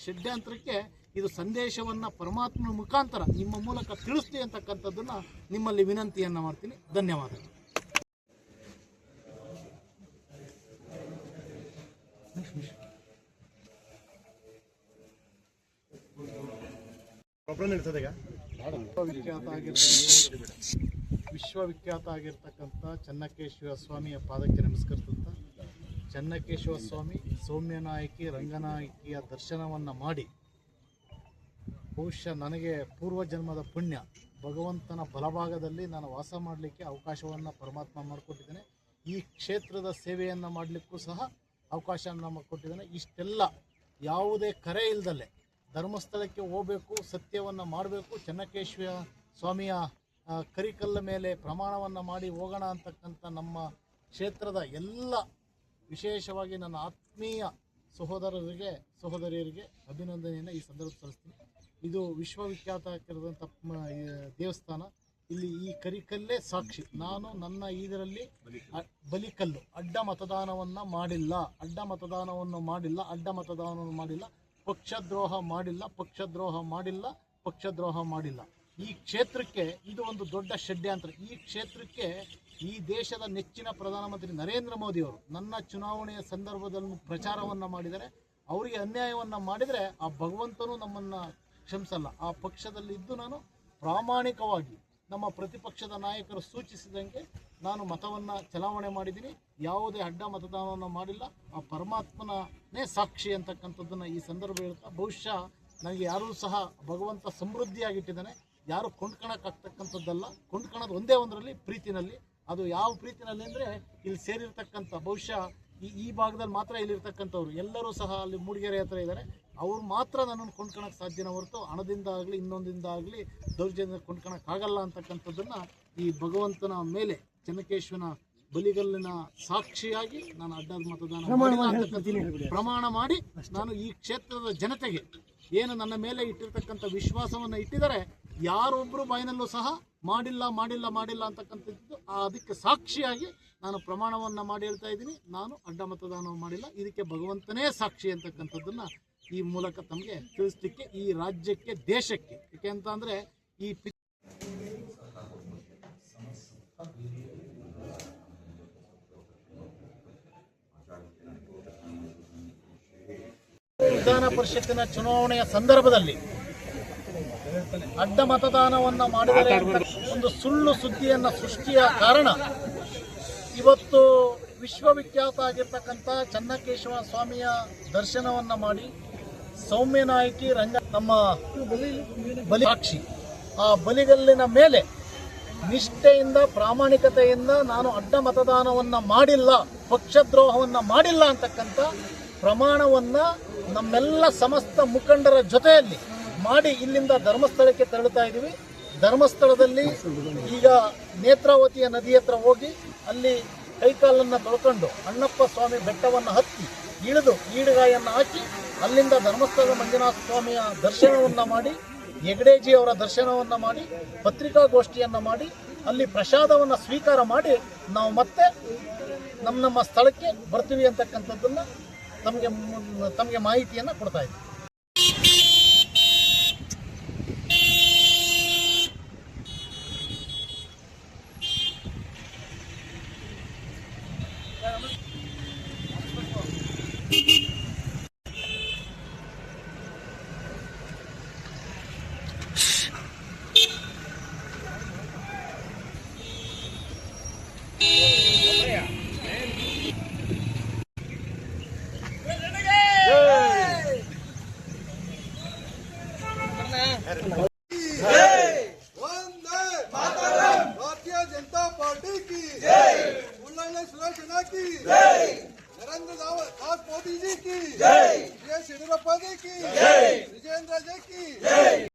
ಷಡ್ಯಂತ್ರಕ್ಕೆ ಇದು ಸಂದೇಶವನ್ನು ಪರಮಾತ್ಮನ ಮುಖಾಂತರ ನಿಮ್ಮ ಮೂಲಕ ತಿಳಿಸ್ಲಿ ಅಂತಕ್ಕಂಥದ್ದನ್ನು ನಿಮ್ಮಲ್ಲಿ ವಿನಂತಿಯನ್ನು ಮಾಡ್ತೀನಿ. ಧನ್ಯವಾದಗಳು. ವಿಶ್ವವಿಖ್ಯಾತ ಆಗಿರ್ತಕ್ಕಂಥ ಚನ್ನಕೇಶವ ಸ್ವಾಮಿಯ ಪಾದಕ್ಕೆ ನಮಸ್ಕರಿಸುತ್ತ, ಚನ್ನಕೇಶವ ಸ್ವಾಮಿ ಸೌಮ್ಯನಾಯಕಿ ರಂಗನಾಯಕಿಯ ದರ್ಶನವನ್ನು ಮಾಡಿ ಬಹುಶಃ ನನಗೆ ಪೂರ್ವಜನ್ಮದ ಪುಣ್ಯ, ಭಗವಂತನ ಬಲಭಾಗದಲ್ಲಿ ನಾನು ವಾಸ ಮಾಡಲಿಕ್ಕೆ ಅವಕಾಶವನ್ನು ಪರಮಾತ್ಮ ಮಾಡಿಕೊಟ್ಟಿದ್ದೇನೆ. ಈ ಕ್ಷೇತ್ರದ ಸೇವೆಯನ್ನು ಮಾಡಲಿಕ್ಕೂ ಸಹ ಅವಕಾಶವನ್ನು ಮಾಡಿಕೊಟ್ಟಿದ್ದೇನೆ. ಇಷ್ಟೆಲ್ಲ ಯಾವುದೇ ಕರೆ ಇಲ್ಲದಲ್ಲೇ ಧರ್ಮಸ್ಥಳಕ್ಕೆ ಹೋಗಬೇಕು, ಸತ್ಯವನ್ನು ಮಾಡಬೇಕು, ಚನ್ನಕೇಶವ ಸ್ವಾಮಿಯ ಕರಿಕಲ್ಲ ಮೇಲೆ ಪ್ರಮಾಣವನ್ನು ಮಾಡಿ ಹೋಗೋಣ ಅಂತಕ್ಕಂಥ ನಮ್ಮ ಕ್ಷೇತ್ರದ ಎಲ್ಲ, ವಿಶೇಷವಾಗಿ ನನ್ನ ಆತ್ಮೀಯ ಸಹೋದರರಿಗೆ ಸಹೋದರಿಯರಿಗೆ ಅಭಿನಂದನೆಯನ್ನು ಈ ಸಂದರ್ಭ ಸಲ್ಲಿಸ್ತೀನಿ. ಇದು ವಿಶ್ವವಿಖ್ಯಾತ ಆಗಿರುವಂಥ ದೇವಸ್ಥಾನ. ಇಲ್ಲಿ ಈ ಕರಿಕಲ್ಲೇ ಸಾಕ್ಷಿ. ನಾನು ನನ್ನ ಇದರಲ್ಲಿ ಬಲಿಕಲ್ಲು ಅಡ್ಡ ಮತದಾನವನ್ನು ಮಾಡಿಲ್ಲ, ಪಕ್ಷದ್ರೋಹ ಮಾಡಿಲ್ಲ. ಈ ಕ್ಷೇತ್ರಕ್ಕೆ ಇದು ಒಂದು ದೊಡ್ಡ ಷಡ್ಯಂತ್ರ. ಈ ಕ್ಷೇತ್ರಕ್ಕೆ ಈ ದೇಶದ ನೆಚ್ಚಿನ ಪ್ರಧಾನಮಂತ್ರಿ ನರೇಂದ್ರ ಮೋದಿಯವರು ನನ್ನ ಚುನಾವಣೆಯ ಸಂದರ್ಭದಲ್ಲಿ ಪ್ರಚಾರವನ್ನು ಮಾಡಿದರೆ, ಅವರಿಗೆ ಅನ್ಯಾಯವನ್ನು ಮಾಡಿದರೆ ಆ ಭಗವಂತನೂ ನಮ್ಮನ್ನು ಕ್ಷಮಿಸಲ್ಲ. ಆ ಪಕ್ಷದಲ್ಲಿದ್ದು ನಾನು ಪ್ರಾಮಾಣಿಕವಾಗಿ ನಮ್ಮ ಪ್ರತಿಪಕ್ಷದ ನಾಯಕರು ಸೂಚಿಸಿದಂಗೆ ನಾನು ಮತವನ್ನು ಚಲಾವಣೆ ಮಾಡಿದ್ದೀನಿ. ಯಾವುದೇ ಅಡ್ಡ ಮತದಾನವನ್ನು ಮಾಡಿಲ್ಲ. ಆ ಪರಮಾತ್ಮನೇ ಸಾಕ್ಷಿ ಅಂತಕ್ಕಂಥದ್ದನ್ನು ಈ ಸಂದರ್ಭ ಹೇಳ್ತಾ, ಬಹುಶಃ ನನಗೆ ಯಾರೂ ಸಹ ಭಗವಂತ ಸಮೃದ್ಧಿಯಾಗಿಟ್ಟಿದ್ದಾನೆ. ಯಾರು ಕೊಂಡ್ಕೊಳಕ್ಕಾಗ್ತಕ್ಕಂಥದ್ದಲ್ಲ. ಕೊಂಡ್ಕೊಳೋದು ಒಂದೇ ಒಂದರಲ್ಲಿ, ಪ್ರೀತಿನಲ್ಲಿ. ಅದು ಯಾವ ಪ್ರೀತಿನಲ್ಲಿ ಅಂದರೆ, ಇಲ್ಲಿ ಸೇರಿರ್ತಕ್ಕಂಥ ಬಹುಶಃ ಈ ಭಾಗದಲ್ಲಿ ಮಾತ್ರ ಇಲ್ಲಿರ್ತಕ್ಕಂಥವ್ರು ಎಲ್ಲರೂ ಸಹ ಅಲ್ಲಿ ಮೂಡಿಗೆರೆ ಹತ್ರ ಇದ್ದಾರೆ. ಅವ್ರು ಮಾತ್ರ ನನ್ನನ್ನು ಕೊಂಡ್ಕೊಳಕ್ಕೆ ಸಾಧ್ಯನ ಹೊರತು ಹಣದಿಂದ ಆಗಲಿ ಇನ್ನೊಂದಿಂದ ಆಗಲಿ ದೌರ್ಜನ್ಯ ಕೊಂಡ್ಕೊಳಕ್ಕಾಗಲ್ಲ ಅಂತಕ್ಕಂಥದ್ದನ್ನು ಈ ಭಗವಂತನ ಮೇಲೆ, ಚನ್ನಕೇಶವನ ಬಲಿಗಲ್ಲಿನ ಸಾಕ್ಷಿಯಾಗಿ ನಾನು ಅಡ್ಡ ಮತದಾನ ಪ್ರಮಾಣ ಮಾಡಿ ನಾನು ಈ ಕ್ಷೇತ್ರದ ಜನತೆಗೆ ಏನು ನನ್ನ ಮೇಲೆ ಇಟ್ಟಿರ್ತಕ್ಕಂಥ ವಿಶ್ವಾಸವನ್ನು ಇಟ್ಟಿದ್ದಾರೆ, ಯಾರೊಬ್ಬರು ಬಾಯಿನಲ್ಲೂ ಸಹ ಮಾಡಿಲ್ಲ ಅಂತಕ್ಕಂಥದ್ದು ಅದಕ್ಕೆ ಸಾಕ್ಷಿಯಾಗಿ ನಾನು ಪ್ರಮಾಣವನ್ನು ಮಾಡಿ ಹೇಳ್ತಾ ಇದ್ದೀನಿ. ನಾನು ಅಡ್ಡ ಮತದಾನ ಮಾಡಿಲ್ಲ. ಇದಕ್ಕೆ ಭಗವಂತನೇ ಸಾಕ್ಷಿ ಅಂತಕ್ಕಂಥದ್ದನ್ನು ಈ ಮೂಲಕ ತಮಗೆ ತಿಳಿಸ್ಲಿಕ್ಕೆ, ಈ ರಾಜ್ಯಕ್ಕೆ, ದೇಶಕ್ಕೆ, ಯಾಕೆ ಅಂತ ಅಂದರೆ ಈ ವಿಧಾನ ಪರಿಷತ್ತಿನ ಚುನಾವಣೆಯ ಸಂದರ್ಭದಲ್ಲಿ ಅಡ್ಡ ಮತದಾನವನ್ನು ಮಾಡಿದರೆ ಒಂದು ಸುಳ್ಳು ಸುದ್ದಿಯನ್ನು ಸೃಷ್ಟಿಯ ಕಾರಣ ಇವತ್ತು ವಿಶ್ವವಿಖ್ಯಾತ ಆಗಿರ್ತಕ್ಕಂಥ ಚನ್ನಕೇಶವ ಸ್ವಾಮಿಯ ದರ್ಶನವನ್ನು ಮಾಡಿ ಸೌಮ್ಯನಾಯಕಿ ನಮ್ಮ ಸಾಕ್ಷಿ ಆ ಬಲಿಗಲ್ಲಿನ ಮೇಲೆ ನಿಷ್ಠೆಯಿಂದ, ಪ್ರಾಮಾಣಿಕತೆಯಿಂದ ನಾನು ಅಡ್ಡ ಮತದಾನವನ್ನು ಮಾಡಿಲ್ಲ, ಪಕ್ಷದ್ರೋಹವನ್ನು ಮಾಡಿಲ್ಲ ಅಂತಕ್ಕಂಥ ಪ್ರಮಾಣವನ್ನು ನಮ್ಮೆಲ್ಲ ಸಮಸ್ತ ಮುಖಂಡರ ಜೊತೆಯಲ್ಲಿ ಮಾಡಿ ಇಲ್ಲಿಂದ ಧರ್ಮಸ್ಥಳಕ್ಕೆ ತೆರಳುತ್ತಾ ಇದ್ದೀವಿ. ಧರ್ಮಸ್ಥಳದಲ್ಲಿ ಈಗ ನೇತ್ರಾವತಿಯ ನದಿ ಹತ್ರ ಹೋಗಿ ಅಲ್ಲಿ ಕೈಕಾಲನ್ನು ತೊಳ್ಕೊಂಡು ಅಣ್ಣಪ್ಪ ಸ್ವಾಮಿ ಬೆಟ್ಟವನ್ನು ಹತ್ತಿ ಇಳಿದು ಈಡುಗಾಯನ್ನು ಹಾಕಿ ಅಲ್ಲಿಂದ ಧರ್ಮಸ್ಥಳದ ಮಂಜುನಾಥ ಸ್ವಾಮಿಯ ದರ್ಶನವನ್ನು ಮಾಡಿ, ಹೆಗಡೇಜಿ ಅವರ ದರ್ಶನವನ್ನು ಮಾಡಿ, ಪತ್ರಿಕಾಗೋಷ್ಠಿಯನ್ನು ಮಾಡಿ, ಅಲ್ಲಿ ಪ್ರಸಾದವನ್ನು ಸ್ವೀಕಾರ ಮಾಡಿ ನಾವು ಮತ್ತೆ ನಮ್ಮ ಸ್ಥಳಕ್ಕೆ ಬರ್ತೀವಿ ಅಂತಕ್ಕಂಥದ್ದನ್ನು ತಮಗೆ ಮಾಹಿತಿಯನ್ನು ಕೊಡ್ತಾ ಇದ್ದೀವಿ. भारतीय जनता पार्टी की जय, सुरेश की जय, नरेंद्र दास मोदी जी की जय, येदियुरप्पा जी की जय, विजयेंद्र जी की जय।